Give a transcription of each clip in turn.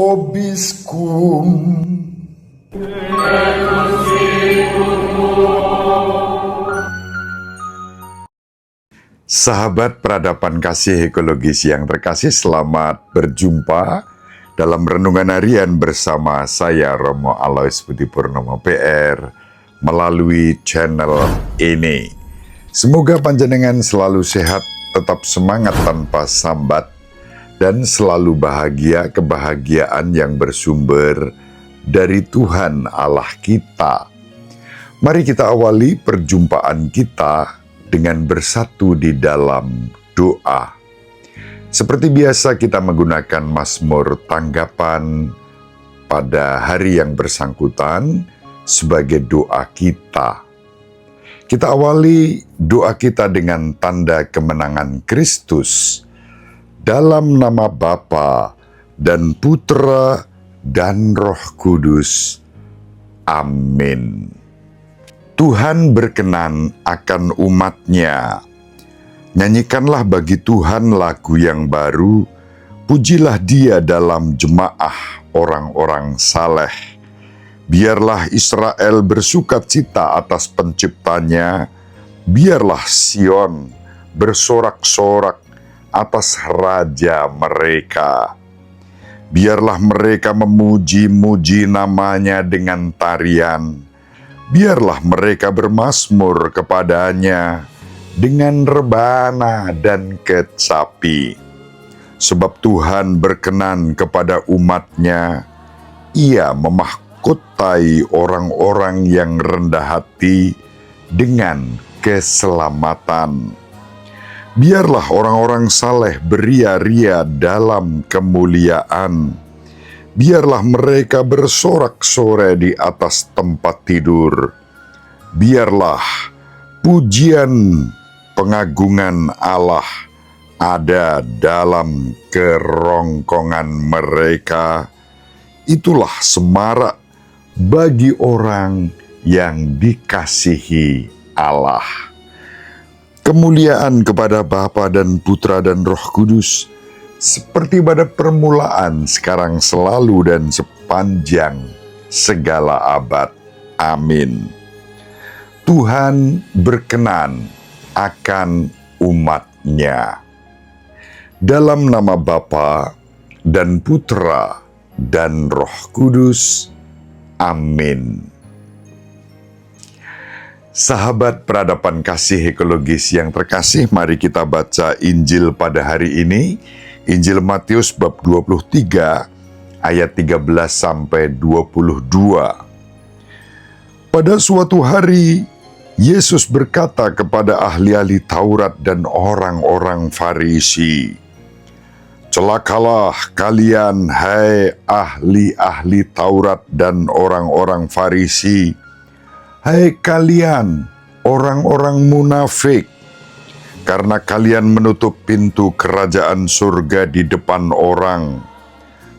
vobiscum. Sahabat peradaban kasih ekologis yang terkasih, selamat berjumpa dalam renungan harian bersama saya Romo Alois Budi Purnomo PR melalui channel ini. Semoga panjenengan selalu sehat, tetap semangat tanpa sambat, dan selalu bahagia, kebahagiaan yang bersumber dari Tuhan Allah kita. Mari kita awali perjumpaan kita dengan bersatu di dalam doa. Seperti biasa kita menggunakan Mazmur tanggapan pada hari yang bersangkutan sebagai doa kita. Kita awali doa kita dengan tanda kemenangan Kristus. Dalam nama Bapa dan Putra dan Roh Kudus. Amin. Tuhan berkenan akan umat-Nya. Nyanyikanlah bagi Tuhan lagu yang baru, pujilah Dia dalam jemaah orang-orang saleh. Biarlah Israel bersukacita atas penciptanya, biarlah Sion bersorak-sorak atas raja mereka. Biarlah mereka memuji-muji namanya dengan tarian. Biarlah mereka bermazmur kepadanya dengan rebana dan kecapi. Sebab Tuhan berkenan kepada umat-Nya, Ia memahkotai orang-orang yang rendah hati dengan keselamatan. Biarlah orang-orang saleh beria-ria dalam kemuliaan. Biarlah mereka bersorak-sorai di atas tempat tidur. Biarlah pujian pengagungan Allah ada dalam kerongkongan mereka. Itulah semarak bagi orang yang dikasihi Allah. Kemuliaan kepada Bapa dan Putra dan Roh Kudus, seperti pada permulaan, sekarang, selalu, dan sepanjang segala abad. Amin. Tuhan berkenan akan umat-Nya. Dalam nama Bapa dan Putra dan Roh Kudus. Amin. Sahabat peradaban kasih ekologis yang terkasih, mari kita baca Injil pada hari ini. Injil Matius bab 23 ayat 13 sampai 22. Pada suatu hari Yesus berkata kepada ahli-ahli Taurat dan orang-orang Farisi, "Celakalah kalian, hai ahli-ahli Taurat dan orang-orang Farisi, hai kalian orang-orang munafik, karena kalian menutup pintu kerajaan surga di depan orang,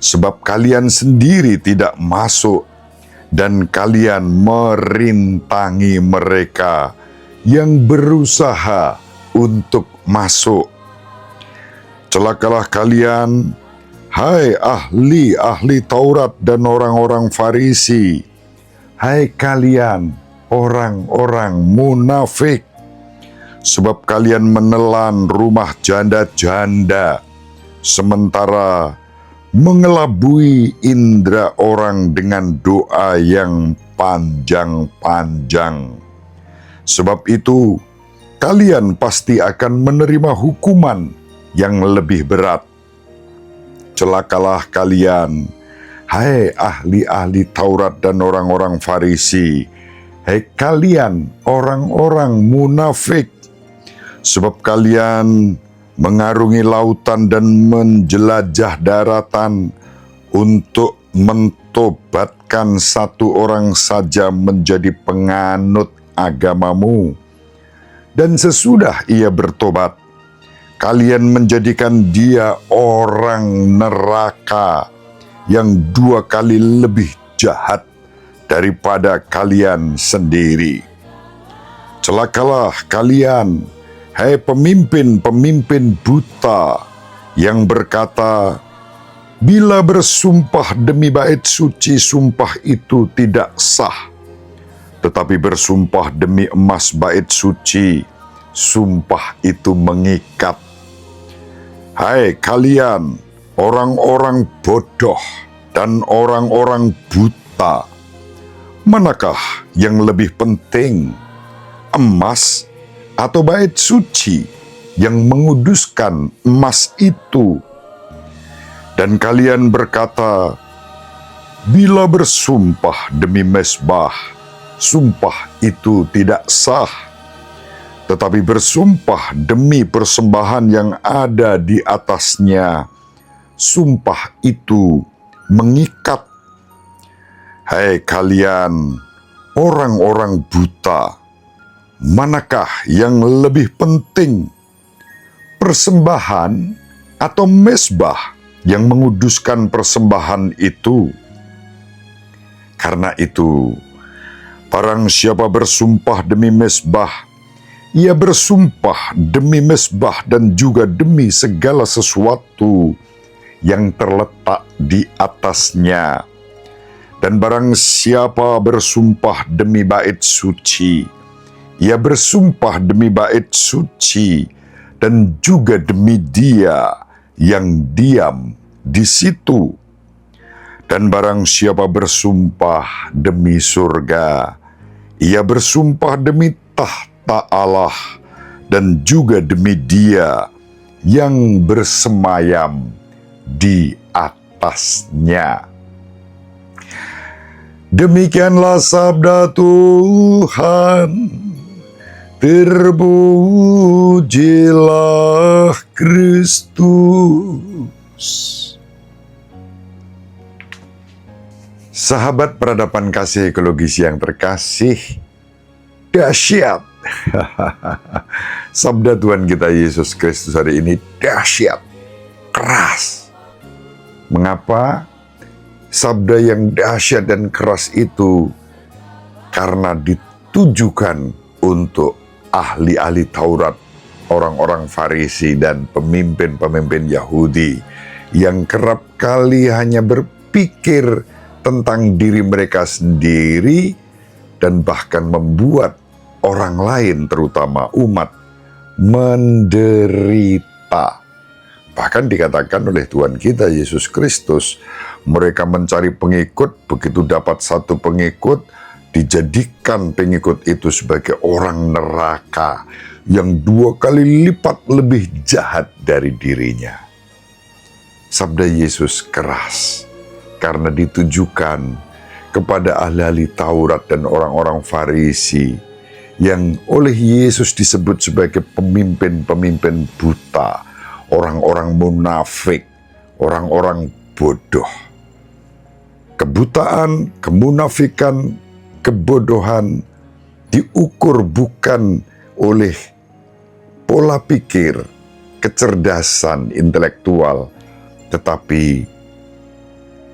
sebab kalian sendiri tidak masuk, dan kalian merintangi mereka yang berusaha untuk masuk. Celakalah kalian, hai ahli-ahli Taurat dan orang-orang Farisi, hai kalian orang-orang munafik, sebab kalian menelan rumah janda-janda, sementara mengelabui indera orang dengan doa yang panjang-panjang. Sebab itu, kalian pasti akan menerima hukuman yang lebih berat. Celakalah kalian, hai ahli-ahli Taurat dan orang-orang Farisi, hai kalian orang-orang munafik, sebab kalian mengarungi lautan dan menjelajah daratan untuk mentobatkan satu orang saja menjadi penganut agamamu. Dan sesudah ia bertobat, kalian menjadikan dia orang neraka yang 2 kali lebih jahat daripada kalian sendiri. Celakalah kalian, hai pemimpin-pemimpin buta, yang berkata, Bila bersumpah demi bait suci, sumpah itu tidak sah. Tetapi bersumpah demi emas bait suci, sumpah itu mengikat. Hai kalian, orang-orang bodoh dan orang-orang buta, manakah yang lebih penting, emas atau bait suci yang menguduskan emas itu? Dan kalian berkata, bila bersumpah demi mezbah, sumpah itu tidak sah. Tetapi bersumpah demi persembahan yang ada di atasnya, sumpah itu mengikat. Hai kalian, orang-orang buta, manakah yang lebih penting, persembahan atau mezbah yang menguduskan persembahan itu? Karena itu, barang siapa bersumpah demi mezbah, ia bersumpah demi mezbah dan juga demi segala sesuatu yang terletak di atasnya. Dan barang siapa bersumpah demi bait suci, ia bersumpah demi bait suci dan juga demi Dia yang diam di situ. Dan barang siapa bersumpah demi surga, ia bersumpah demi tahta Allah dan juga demi Dia yang bersemayam di atasnya. Demikianlah sabda Tuhan. Terpujilah Kristus. Sahabat peradaban kasih ekologis yang terkasih, dahsyat. Sabda Tuhan kita Yesus Kristus hari ini dahsyat, keras. Mengapa? Sabda yang dahsyat dan keras itu karena ditujukan untuk ahli-ahli Taurat, orang-orang Farisi dan pemimpin-pemimpin Yahudi yang kerap kali hanya berpikir tentang diri mereka sendiri dan bahkan membuat orang lain, terutama umat, menderita. Bahkan dikatakan oleh Tuhan kita Yesus Kristus, mereka mencari pengikut, begitu dapat satu pengikut, dijadikan pengikut itu sebagai orang neraka yang 2 kali lipat lebih jahat dari dirinya. Sabda Yesus keras karena ditujukan kepada ahli-ahli Taurat dan orang-orang Farisi yang oleh Yesus disebut sebagai pemimpin-pemimpin buta, orang-orang munafik, orang-orang bodoh. Kebutaan, kemunafikan, kebodohan diukur bukan oleh pola pikir, kecerdasan intelektual, tetapi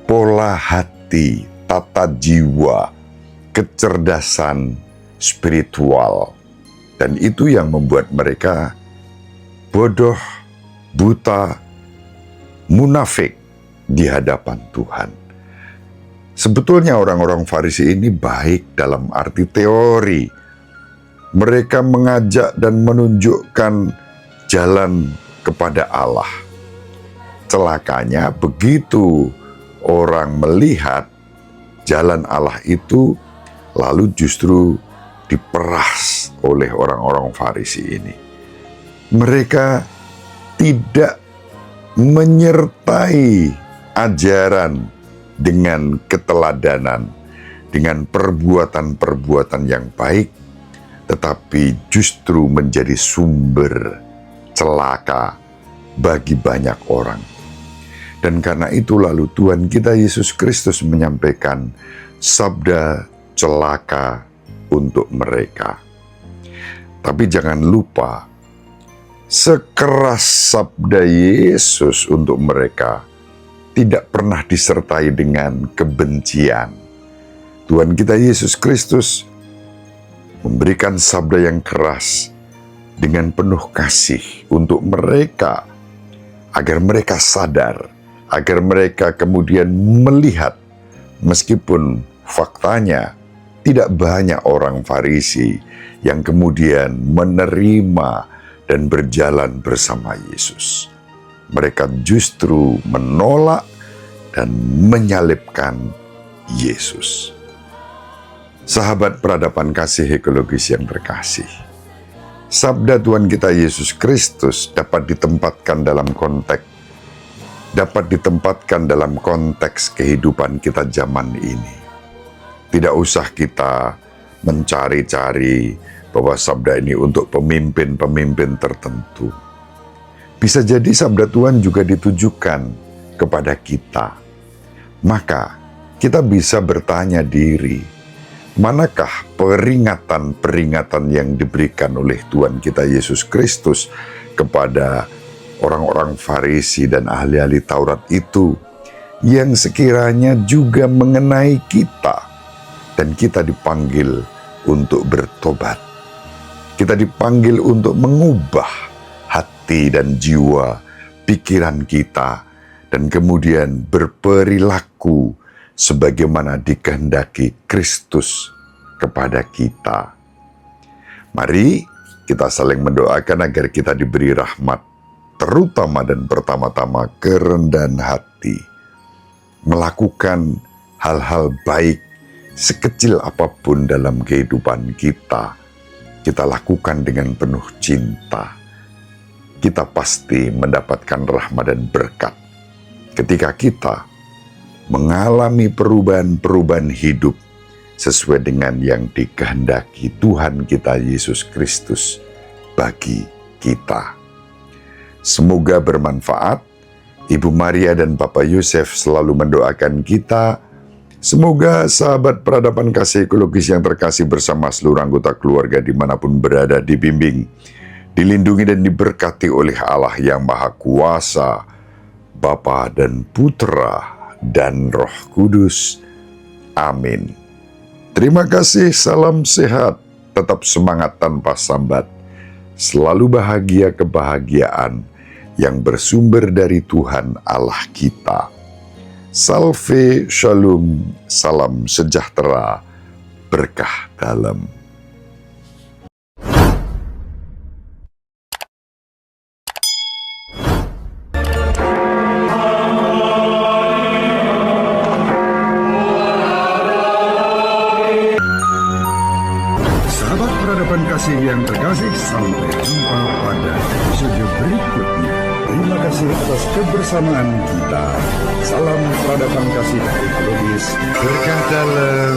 pola hati, tata jiwa, kecerdasan spiritual. Dan itu yang membuat mereka bodoh, buta, munafik di hadapan Tuhan. Sebetulnya orang-orang Farisi ini baik dalam arti teori. Mereka mengajak dan menunjukkan jalan kepada Allah. Celakanya begitu orang melihat jalan Allah itu, lalu justru diperas oleh orang-orang Farisi ini. Mereka tidak menyertai ajaran dengan keteladanan, dengan perbuatan-perbuatan yang baik, tetapi justru menjadi sumber celaka bagi banyak orang. Dan karena itu lalu Tuhan kita Yesus Kristus menyampaikan sabda celaka untuk mereka. Tapi jangan lupa, sekeras sabda Yesus untuk mereka, tidak pernah disertai dengan kebencian. Tuhan kita Yesus Kristus memberikan sabda yang keras dengan penuh kasih untuk mereka, agar mereka sadar agar mereka kemudian melihat, meskipun faktanya tidak banyak orang Farisi yang kemudian menerima dan berjalan bersama Yesus. Mereka justru menolak dan menyalibkan Yesus. Sahabat peradaban kasih ekologis yang terkasih, sabda Tuhan kita Yesus Kristus dapat ditempatkan dalam konteks kehidupan kita zaman ini. Tidak usah kita mencari-cari bahwa sabda ini untuk pemimpin-pemimpin tertentu. Bisa jadi sabda Tuhan juga ditujukan kepada kita. Maka kita bisa bertanya diri, manakah peringatan-peringatan yang diberikan oleh Tuhan kita Yesus Kristus kepada orang-orang Farisi dan ahli-ahli Taurat itu yang sekiranya juga mengenai kita, dan kita dipanggil untuk bertobat. Kita dipanggil untuk mengubah hati dan jiwa, pikiran kita, dan kemudian berperilaku sebagaimana dikehendaki Kristus kepada kita. Mari kita saling mendoakan agar kita diberi rahmat, terutama dan pertama-tama kerendahan hati, melakukan hal-hal baik sekecil apapun dalam kehidupan kita lakukan dengan penuh cinta. Kita pasti mendapatkan rahmat dan berkat ketika kita mengalami perubahan-perubahan hidup sesuai dengan yang dikehendaki Tuhan kita Yesus Kristus bagi kita. Semoga bermanfaat. Ibu Maria dan Bapak Yosef selalu mendoakan kita. Semoga sahabat peradaban kasih ekologis yang terkasih bersama seluruh anggota keluarga dimanapun berada dibimbing, dilindungi dan diberkati oleh Allah yang Maha Kuasa, Bapa dan Putra dan Roh Kudus. Amin. Terima kasih, salam sehat, tetap semangat tanpa sambat, selalu bahagia kebahagiaan yang bersumber dari Tuhan Allah kita. Salve, shalom, salam sejahtera, berkah dalam. Sahabat peradaban kasih yang terkasih, sampai jumpa pada episode berikutnya. Terima kasih atas kebersamaan kita. Salam peradaban kasih ekologis. Berkah dalam.